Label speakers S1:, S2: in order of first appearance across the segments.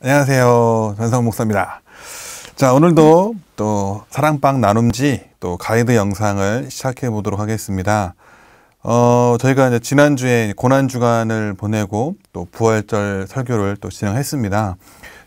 S1: 안녕하세요. 전성 목사입니다. 자, 오늘도 또 사랑방 나눔지 또 가이드 영상을 시작해 보도록 하겠습니다. 저희가 이제 지난주에 고난주간을 보내고 또 부활절 설교를 또 진행했습니다.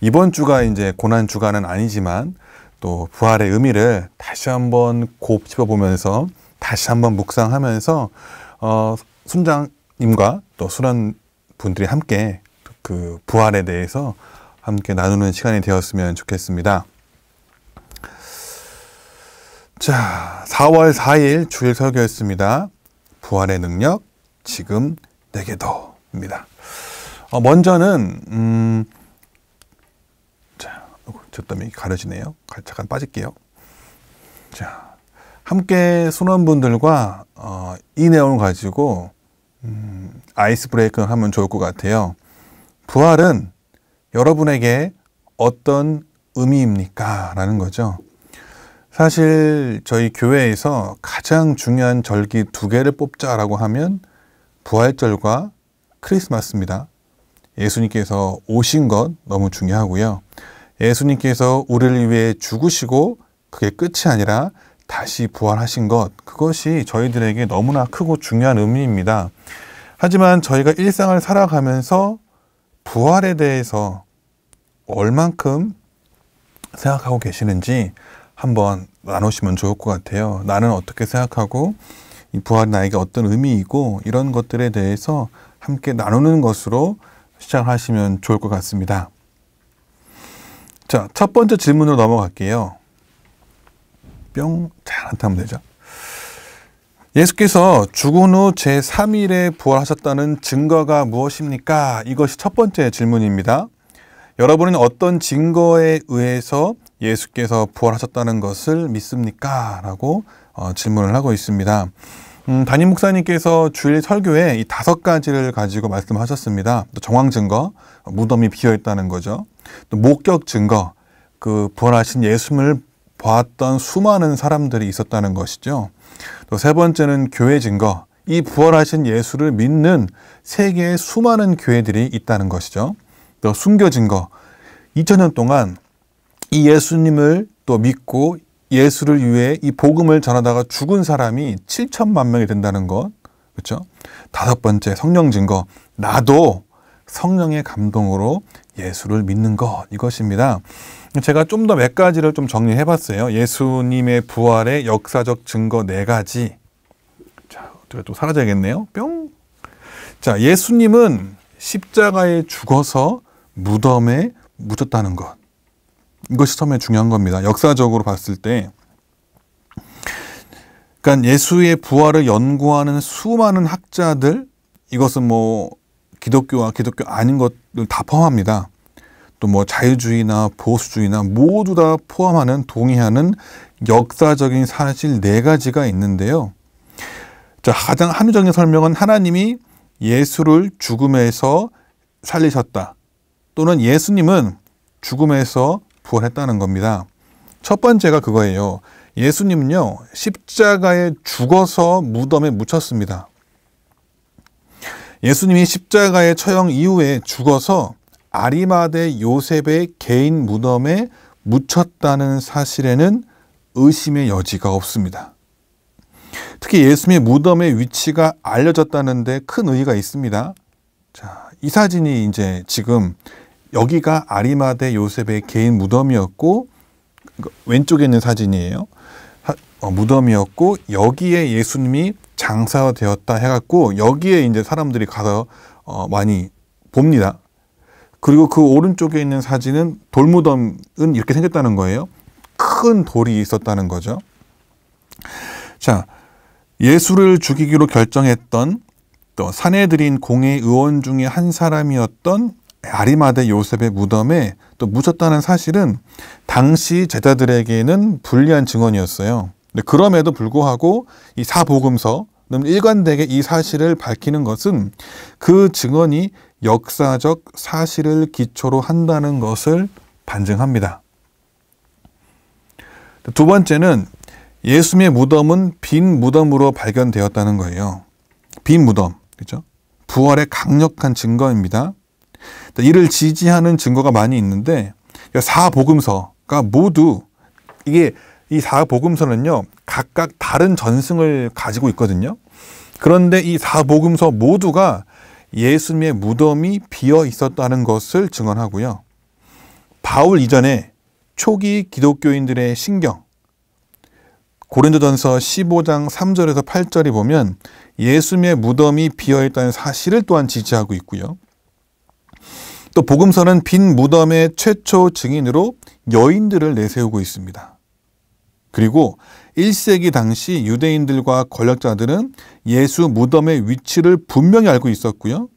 S1: 이번 주가 이제 고난주간은 아니지만 또 부활의 의미를 다시 한번 곱씹어보면서 다시 한번 묵상하면서 순장님과 또 수련 분들이 함께 그 부활에 대해서 함께 나누는 시간이 되었으면 좋겠습니다. 자, 4월 4일 주일 설교였습니다. 부활의 능력, 지금 내게도입니다. 먼저는 자, 저 때문에 가려지네요. 잠깐 빠질게요. 자, 함께 순원분들과 이 내용을 가지고 아이스 브레이크를 하면 좋을 것 같아요. 부활은 여러분에게 어떤 의미입니까? 라는 거죠. 사실 저희 교회에서 가장 중요한 절기 두 개를 뽑자라고 하면 부활절과 크리스마스입니다. 예수님께서 오신 것 너무 중요하고요. 예수님께서 우리를 위해 죽으시고 그게 끝이 아니라 다시 부활하신 것, 그것이 저희들에게 너무나 크고 중요한 의미입니다. 하지만 저희가 일상을 살아가면서 부활에 대해서 얼만큼 생각하고 계시는지 한번 나누시면 좋을 것 같아요. 나는 어떻게 생각하고 이 부활이 나에게 어떤 의미이고 이런 것들에 대해서 함께 나누는 것으로 시작하시면 좋을 것 같습니다. 자, 첫 번째 질문으로 넘어갈게요. 뿅, 잘 하면 되죠. 예수께서 죽은 후 제3일에 부활하셨다는 증거가 무엇입니까? 이것이 첫 번째 질문입니다. 여러분은 어떤 증거에 의해서 예수께서 부활하셨다는 것을 믿습니까? 라고 질문을 하고 있습니다. 담임 목사님께서 주일 설교에 이 5가지를 가지고 말씀하셨습니다. 또 정황 증거, 무덤이 비어 있다는 거죠. 또 목격 증거, 그 부활하신 예수님을 보았던 수많은 사람들이 있었다는 것이죠. 또 세 번째는 교회 증거, 이 부활하신 예수를 믿는 세계의 수많은 교회들이 있다는 것이죠. 또 순교 증거, 2000년 동안 이 예수님을 또 믿고 예수를 위해 이 복음을 전하다가 죽은 사람이 7천만 명이 된다는 것, 그렇죠? 5번째 성령 증거, 나도 성령의 감동으로 예수를 믿는 것, 이것입니다. 제가 좀 더 몇 가지를 좀 정리해 봤어요. 예수님의 부활의 역사적 증거 4가지. 자, 어떻게 또 사라져야겠네요. 뿅. 자, 예수님은 십자가에 죽어서 무덤에 묻혔다는 것. 이것이 처음에 중요한 겁니다. 역사적으로 봤을 때. 그러니까 예수의 부활을 연구하는 수많은 학자들, 이것은 뭐 기독교와 기독교 아닌 것들 다 포함합니다. 또 뭐 자유주의나 보수주의나 모두 다 포함하는 동의하는 역사적인 사실 4가지가 있는데요. 자, 가장 합리적인 설명은 하나님이 예수를 죽음에서 살리셨다. 또는 예수님은 죽음에서 부활했다는 겁니다. 첫 번째가 그거예요. 예수님은요, 십자가에 죽어서 무덤에 묻혔습니다. 예수님이 십자가의 처형 이후에 죽어서 아리마대 요셉의 개인 무덤에 묻혔다는 사실에는 의심의 여지가 없습니다. 특히 예수님의 무덤의 위치가 알려졌다는데 큰 의의가 있습니다. 자, 이 사진이 이제 지금 여기가 아리마대 요셉의 개인 무덤이었고, 왼쪽에 있는 사진이에요. 무덤이었고, 여기에 예수님이 장사되었다 해갖고, 여기에 이제 사람들이 가서 많이 봅니다. 그리고 그 오른쪽에 있는 사진은 돌무덤은 이렇게 생겼다는 거예요. 큰 돌이 있었다는 거죠. 자, 예수를 죽이기로 결정했던 또 사내들인 공회 의원 중에 한 사람이었던 아리마대 요셉의 무덤에 또 묻혔다는 사실은 당시 제자들에게는 불리한 증언이었어요. 그럼에도 불구하고 이 사복음서는 일관되게 이 사실을 밝히는 것은 그 증언이 역사적 사실을 기초로 한다는 것을 반증합니다. 두 번째는 예수님의 무덤은 빈 무덤으로 발견되었다는 거예요. 빈 무덤, 그렇죠? 부활의 강력한 증거입니다. 이를 지지하는 증거가 많이 있는데 사복음서가 모두 이 사복음서는요 각각 다른 전승을 가지고 있거든요. 그런데 이 사복음서 모두가 예수님의 무덤이 비어 있었다는 것을 증언하고요. 바울 이전에 초기 기독교인들의 신경, 고린도전서 15장 3절에서 8절이 보면 예수님의 무덤이 비어 있다는 사실을 또한 지지하고 있고요. 또 복음서는 빈 무덤의 최초 증인으로 여인들을 내세우고 있습니다. 그리고 1세기 당시 유대인들과 권력자들은 예수 무덤의 위치를 분명히 알고 있었고요.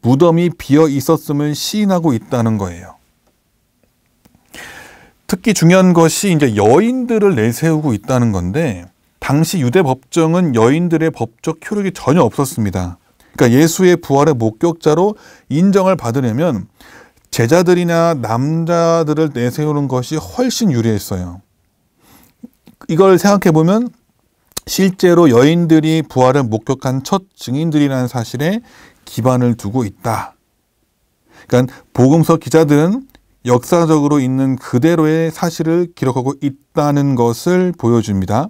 S1: 무덤이 비어 있었음을 시인하고 있다는 거예요. 특히 중요한 것이 이제 여인들을 내세우고 있다는 건데, 당시 유대 법정은 여인들의 법적 효력이 전혀 없었습니다. 그러니까 예수의 부활의 목격자로 인정을 받으려면 제자들이나 남자들을 내세우는 것이 훨씬 유리했어요. 이걸 생각해 보면 실제로 여인들이 부활을 목격한 첫 증인들이라는 사실에 기반을 두고 있다. 그러니까 복음서 기자들은 역사적으로 있는 그대로의 사실을 기록하고 있다는 것을 보여줍니다.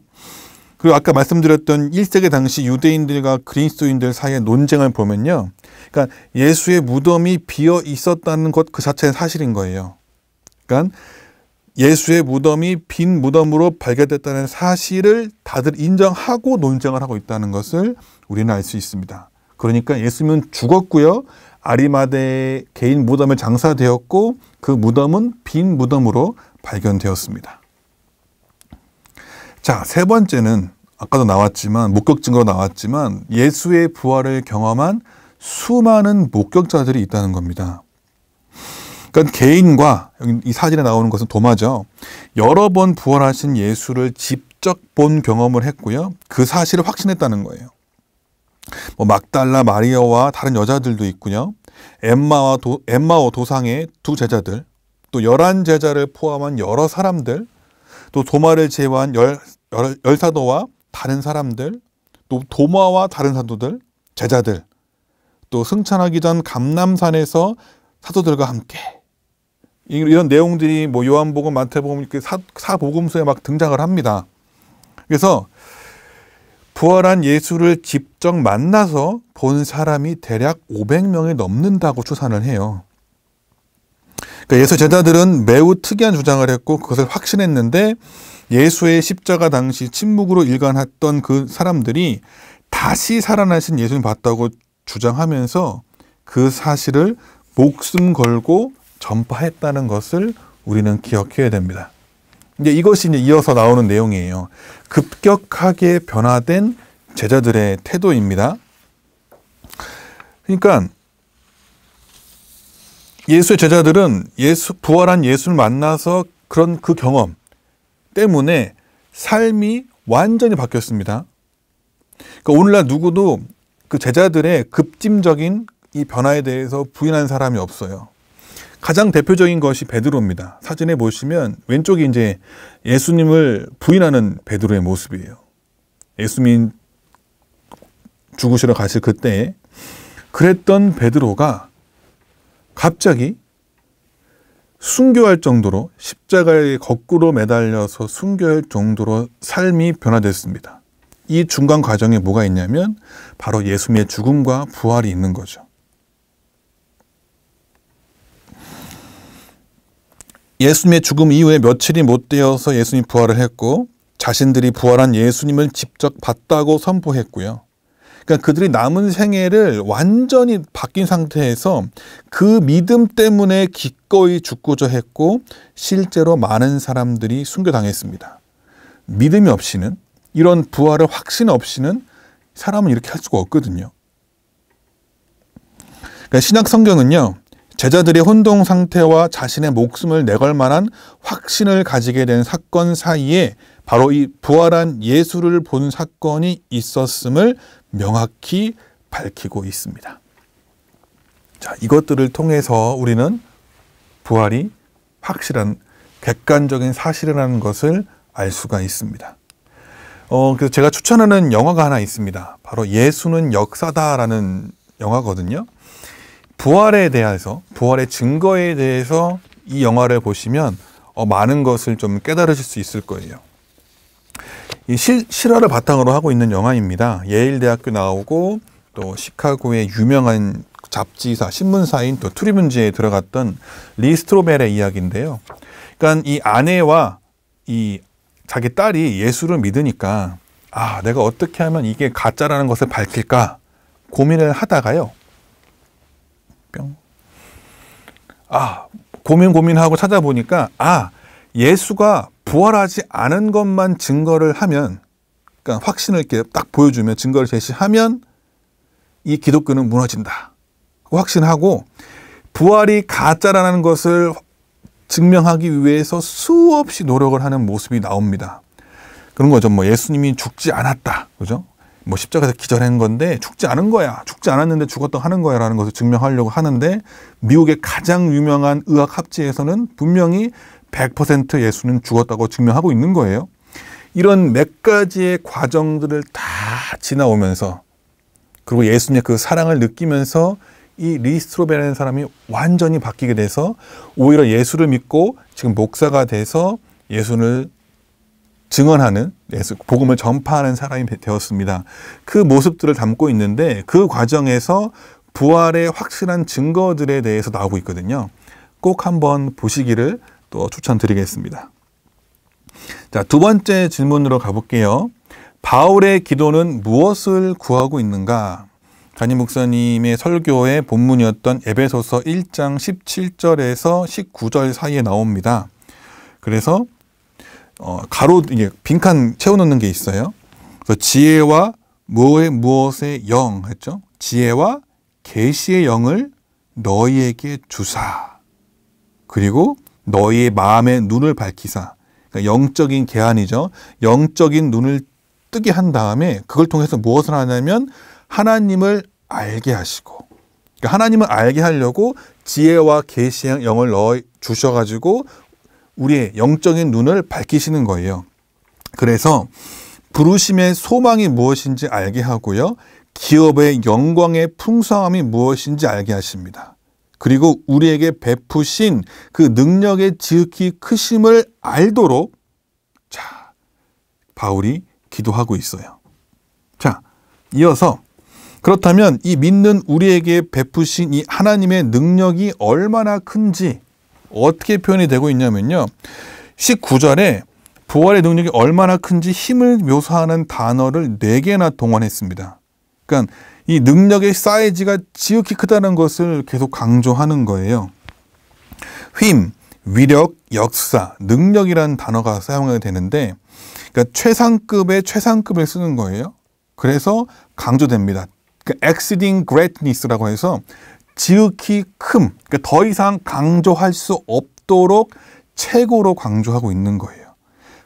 S1: 그리고 아까 말씀드렸던 1세기 당시 유대인들과 그리스도인들 사이의 논쟁을 보면요. 그러니까 예수의 무덤이 비어 있었다는 것 그 자체는 사실인 거예요. 그러니까 예수의 무덤이 빈 무덤으로 발견됐다는 사실을 다들 인정하고 논쟁을 하고 있다는 것을 우리는 알 수 있습니다. 그러니까 예수님은 죽었고요. 아리마대의 개인 무덤에 장사되었고 그 무덤은 빈 무덤으로 발견되었습니다. 자, 세 번째는 아까도 나왔지만 목격 증거로 나왔지만 예수의 부활을 경험한 수많은 목격자들이 있다는 겁니다. 그러니까 개인과 이 사진에 나오는 것은 도마죠. 여러 번 부활하신 예수를 직접 본 경험을 했고요. 그 사실을 확신했다는 거예요. 막달라 마리아와 다른 여자들도 있고요. 엠마오 도상의 두 제자들, 또 11제자를 포함한 여러 사람들, 또 도마를 제외한 열 사도와 다른 사람들, 또 도마와 다른 사도들, 제자들, 또 승천하기 전 감람산에서 사도들과 함께 이런 내용들이 요한복음, 마태복음 이렇게 사복음서에 막 등장을 합니다. 그래서 부활한 예수를 직접 만나서 본 사람이 대략 500명이 넘는다고 추산을 해요. 그러니까 예수 제자들은 매우 특이한 주장을 했고 그것을 확신했는데 예수의 십자가 당시 침묵으로 일관했던 그 사람들이 다시 살아나신 예수님 봤다고 주장하면서 그 사실을 목숨 걸고 전파했다는 것을 우리는 기억해야 됩니다. 이것이 이어서 나오는 내용이에요. 급격하게 변화된 제자들의 태도입니다. 그러니까 예수의 제자들은 부활한 예수를 만나서 그런 그 경험 때문에 삶이 완전히 바뀌었습니다. 그러니까 오늘날 누구도 그 제자들의 급진적인 이 변화에 대해서 부인하는 사람이 없어요. 가장 대표적인 것이 베드로입니다. 사진에 보시면 왼쪽이 이제 예수님을 부인하는 베드로의 모습이에요. 예수님 죽으시러 가실 그때 그랬던 베드로가 갑자기 순교할 정도로 십자가에 거꾸로 매달려서 순교할 정도로 삶이 변화됐습니다. 이 중간 과정에 뭐가 있냐면 바로 예수님의 죽음과 부활이 있는 거죠. 예수님의 죽음 이후에 며칠이 못 되어서 예수님이 부활을 했고 자신들이 부활한 예수님을 직접 봤다고 선포했고요. 그러니까 그들이 남은 생애를 완전히 바뀐 상태에서 그 믿음 때문에 기꺼이 죽고자 했고 실제로 많은 사람들이 순교당했습니다. 믿음이 없이는 이런 부활의 확신 없이는 사람은 이렇게 할 수가 없거든요. 그러니까 신약 성경은요. 제자들의 혼동 상태와 자신의 목숨을 내걸 만한 확신을 가지게 된 사건 사이에 바로 이 부활한 예수를 본 사건이 있었음을 명확히 밝히고 있습니다. 자, 이것들을 통해서 우리는 부활이 확실한 객관적인 사실이라는 것을 알 수가 있습니다. 그래서 제가 추천하는 영화가 하나 있습니다. 바로 예수는 역사다라는 영화거든요. 부활에 대해서, 부활의 증거에 대해서 이 영화를 보시면 많은 것을 좀 깨달으실 수 있을 거예요. 이 실화를 바탕으로 하고 있는 영화입니다. 예일 대학교 나오고 또 시카고의 유명한 잡지사, 신문사인 또 트리뷴지에 들어갔던 리 스트로벨의 이야기인데요. 그러니까 이 아내와 이 자기 딸이 예수를 믿으니까 내가 어떻게 하면 이게 가짜라는 것을 밝힐까 고민을 하다가요. 고민하고 찾아보니까 예수가 부활하지 않은 것만 증거를 하면, 그러니까 확신을 이렇게 딱 보여주면, 증거를 제시하면 이 기독교는 무너진다 확신하고, 부활이 가짜라는 것을 증명하기 위해서 수없이 노력을 하는 모습이 나옵니다. 그런 거죠. 예수님이 죽지 않았다, 그죠? 십자가에서 기절한 건데 죽지 않은 거야, 죽지 않았는데 죽었다 하는 거야 라는 것을 증명하려고 하는데, 미국의 가장 유명한 의학 합지에서는 분명히 100% 예수는 죽었다고 증명하고 있는 거예요. 이런 몇 가지의 과정들을 다 지나오면서, 그리고 예수님의 그 사랑을 느끼면서 이 리 스트로벨이라는 사람이 완전히 바뀌게 돼서 오히려 예수를 믿고 지금 목사가 돼서 예수를 증언하는, 복음을 전파하는 사람이 되었습니다. 그 모습들을 담고 있는데, 그 과정에서 부활의 확실한 증거들에 대해서 나오고 있거든요. 꼭 한번 보시기를 또 추천드리겠습니다. 자, 두 번째 질문으로 가볼게요. 바울의 기도는 무엇을 구하고 있는가? 담임 목사님의 설교의 본문이었던 에베소서 1장 17절에서 19절 사이에 나옵니다. 그래서 이게 빈칸 채워놓는 게 있어요. 그래서 지혜와 무엇의 영 했죠. 지혜와 계시의 영을 너희에게 주사. 그리고 너희의 마음의 눈을 밝히사. 그러니까 영적인 계한이죠. 영적인 눈을 뜨게 한 다음에 그걸 통해서 무엇을 하냐면 하나님을 알게 하시고, 그러니까 하나님을 알게 하려고 지혜와 계시의 영을 주셔가지고 우리의 영적인 눈을 밝히시는 거예요. 그래서 부르심의 소망이 무엇인지 알게 하고요. 기업의 영광의 풍성함이 무엇인지 알게 하십니다. 그리고 우리에게 베푸신 그 능력의 지극히 크심을 알도록 바울이 기도하고 있어요. 자, 이어서 그렇다면 이 믿는 우리에게 베푸신 이 하나님의 능력이 얼마나 큰지 어떻게 표현이 되고 있냐면요. 19절에 부활의 능력이 얼마나 큰지 힘을 묘사하는 단어를 4개나 동원했습니다. 그러니까 이 능력의 사이즈가 지극히 크다는 것을 계속 강조하는 거예요. 힘, 위력, 역사, 능력이라는 단어가 사용하게 되는데, 그러니까 최상급의 최상급을 쓰는 거예요. 그래서 강조됩니다. 그러니까 exceeding greatness라고 해서 지극히 큼, 그러니까 더 이상 강조할 수 없도록 최고로 강조하고 있는 거예요.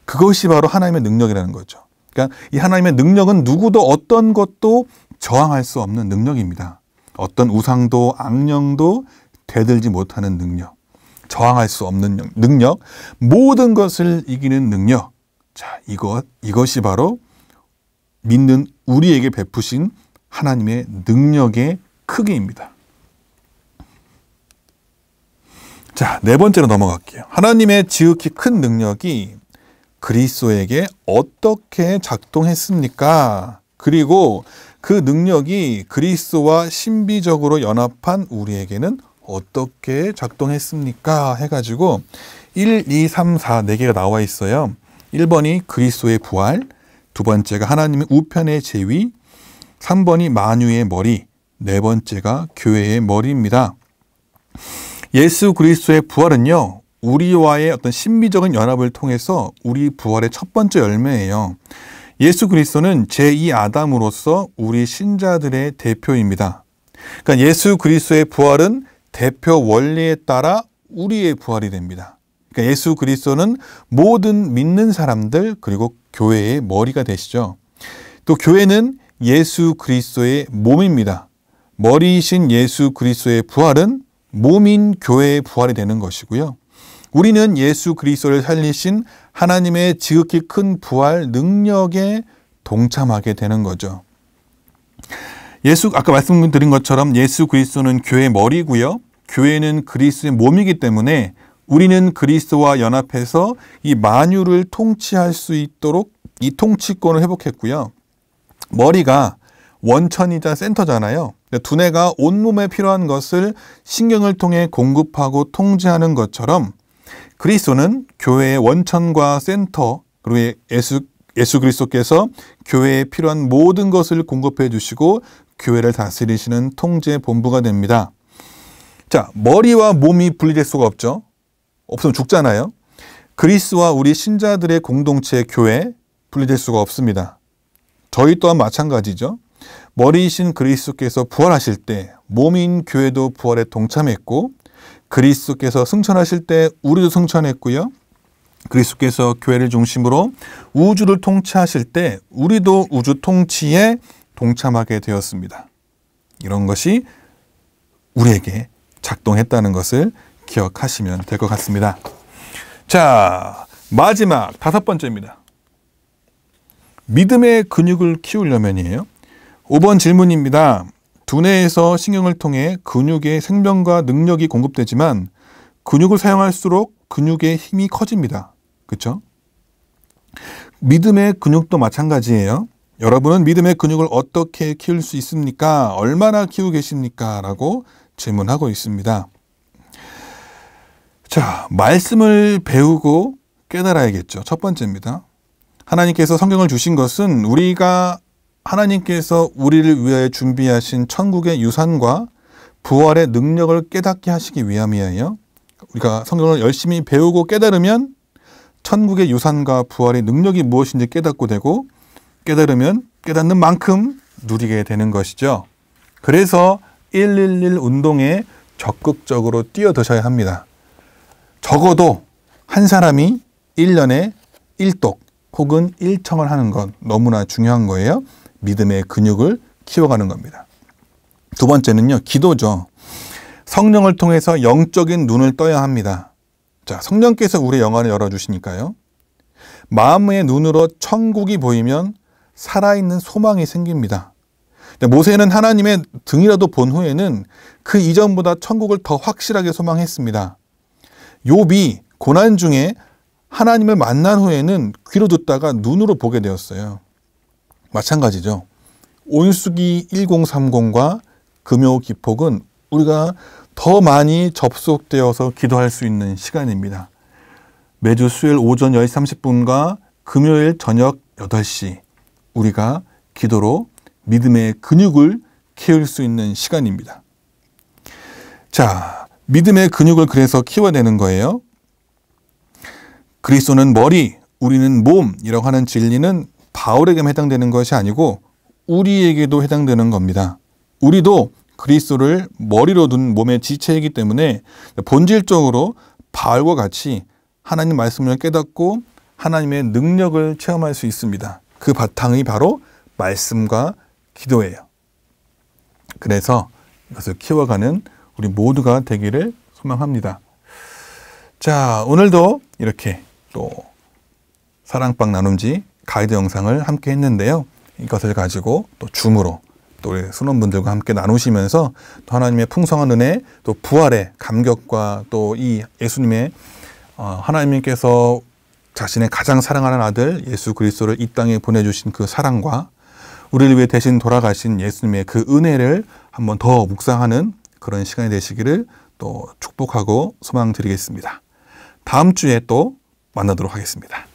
S1: 그것이 바로 하나님의 능력이라는 거죠. 그러니까 이 하나님의 능력은 누구도 어떤 것도 저항할 수 없는 능력입니다. 어떤 우상도 악령도 되들지 못하는 능력, 저항할 수 없는 능력, 모든 것을 이기는 능력. 자, 이것이 바로 믿는 우리에게 베푸신 하나님의 능력의 크기입니다. 자, 4번째로 넘어갈게요. 하나님의 지극히 큰 능력이 그리스도에게 어떻게 작동했습니까? 그리고 그 능력이 그리스도와 신비적으로 연합한 우리에게는 어떻게 작동했습니까? 해가지고 1, 2, 3, 4 4개가 나와 있어요. 1번이 그리스도의 부활, 2번째가 하나님의 우편의 제위, 3번이 만유의 머리, 4번째가 교회의 머리입니다. 예수 그리스도의 부활은요, 우리와의 어떤 신비적인 연합을 통해서 우리 부활의 첫 번째 열매예요. 예수 그리스도는 제2 아담으로서 우리 신자들의 대표입니다. 그러니까 예수 그리스도의 부활은 대표 원리에 따라 우리의 부활이 됩니다. 그러니까 예수 그리스도는 모든 믿는 사람들 그리고 교회의 머리가 되시죠. 또 교회는 예수 그리스도의 몸입니다. 머리이신 예수 그리스도의 부활은 몸인 교회의 부활이 되는 것이고요. 우리는 예수 그리스도를 살리신 하나님의 지극히 큰 부활 능력에 동참하게 되는 거죠. 아까 말씀드린 것처럼 예수 그리스도는 교회의 머리고요. 교회는 그리스도의 몸이기 때문에 우리는 그리스도와 연합해서 이 만유를 통치할 수 있도록 이 통치권을 회복했고요. 머리가 원천이자 센터잖아요. 두뇌가 온몸에 필요한 것을 신경을 통해 공급하고 통제하는 것처럼 그리스도는 교회의 원천과 센터, 그리고 예수 그리스도께서 교회에 필요한 모든 것을 공급해 주시고 교회를 다스리시는 통제 본부가 됩니다. 자, 머리와 몸이 분리될 수가 없죠. 없으면 죽잖아요. 그리스도와 우리 신자들의 공동체 교회 분리될 수가 없습니다. 저희 또한 마찬가지죠. 머리이신 그리스도께서 부활하실 때 몸인 교회도 부활에 동참했고 그리스도께서 승천하실 때 우리도 승천했고요. 그리스도께서 교회를 중심으로 우주를 통치하실 때 우리도 우주 통치에 동참하게 되었습니다. 이런 것이 우리에게 작동했다는 것을 기억하시면 될 것 같습니다. 자, 마지막 5번째입니다. 믿음의 근육을 키우려면이에요. 5번 질문입니다. 두뇌에서 신경을 통해 근육의 생명과 능력이 공급되지만 근육을 사용할수록 근육의 힘이 커집니다. 그렇죠? 믿음의 근육도 마찬가지예요. 여러분은 믿음의 근육을 어떻게 키울 수 있습니까? 얼마나 키우고 계십니까? 라고 질문하고 있습니다. 자, 말씀을 배우고 깨달아야겠죠. 첫 번째입니다. 하나님께서 성경을 주신 것은 우리가 하나님께서 우리를 위하여 준비하신 천국의 유산과 부활의 능력을 깨닫게 하시기 위함이에요. 우리가 성경을 열심히 배우고 깨달으면 천국의 유산과 부활의 능력이 무엇인지 깨닫고 되고 깨달으면 깨닫는 만큼 누리게 되는 것이죠. 그래서 111 운동에 적극적으로 뛰어드셔야 합니다. 적어도 한 사람이 1년에 1독 혹은 1청을 하는 건 너무나 중요한 거예요. 믿음의 근육을 키워가는 겁니다. 두 번째는요, 기도죠. 성령을 통해서 영적인 눈을 떠야 합니다. 자, 성령께서 우리의 영안을 열어주시니까요. 마음의 눈으로 천국이 보이면 살아있는 소망이 생깁니다. 모세는 하나님의 등이라도 본 후에는 그 이전보다 천국을 더 확실하게 소망했습니다. 욥이 고난 중에 하나님을 만난 후에는 귀로 듣다가 눈으로 보게 되었어요. 마찬가지죠. 온수기 1030과 금요 기폭은 우리가 더 많이 접속되어서 기도할 수 있는 시간입니다. 매주 수요일 오전 10시 30분과 금요일 저녁 8시 우리가 기도로 믿음의 근육을 키울 수 있는 시간입니다. 자, 믿음의 근육을 그래서 키워내는 거예요. 그리스도는 머리, 우리는 몸이라고 하는 진리는 바울에게만 해당되는 것이 아니고 우리에게도 해당되는 겁니다. 우리도 그리스도를 머리로 둔 몸의 지체이기 때문에 본질적으로 바울과 같이 하나님 말씀을 깨닫고 하나님의 능력을 체험할 수 있습니다. 그 바탕이 바로 말씀과 기도예요. 그래서 이것을 키워가는 우리 모두가 되기를 소망합니다. 자, 오늘도 이렇게 또 사랑방 나눔지 가이드 영상을 함께 했는데요. 이것을 가지고 또 줌으로 또 우리 순원분들과 함께 나누시면서 또 하나님의 풍성한 은혜, 또 부활의 감격과 또 이 예수님의 하나님께서 자신의 가장 사랑하는 아들 예수 그리스도를 이 땅에 보내주신 그 사랑과 우리를 위해 대신 돌아가신 예수님의 그 은혜를 한번 더 묵상하는 그런 시간이 되시기를 또 축복하고 소망드리겠습니다. 다음 주에 또 만나도록 하겠습니다.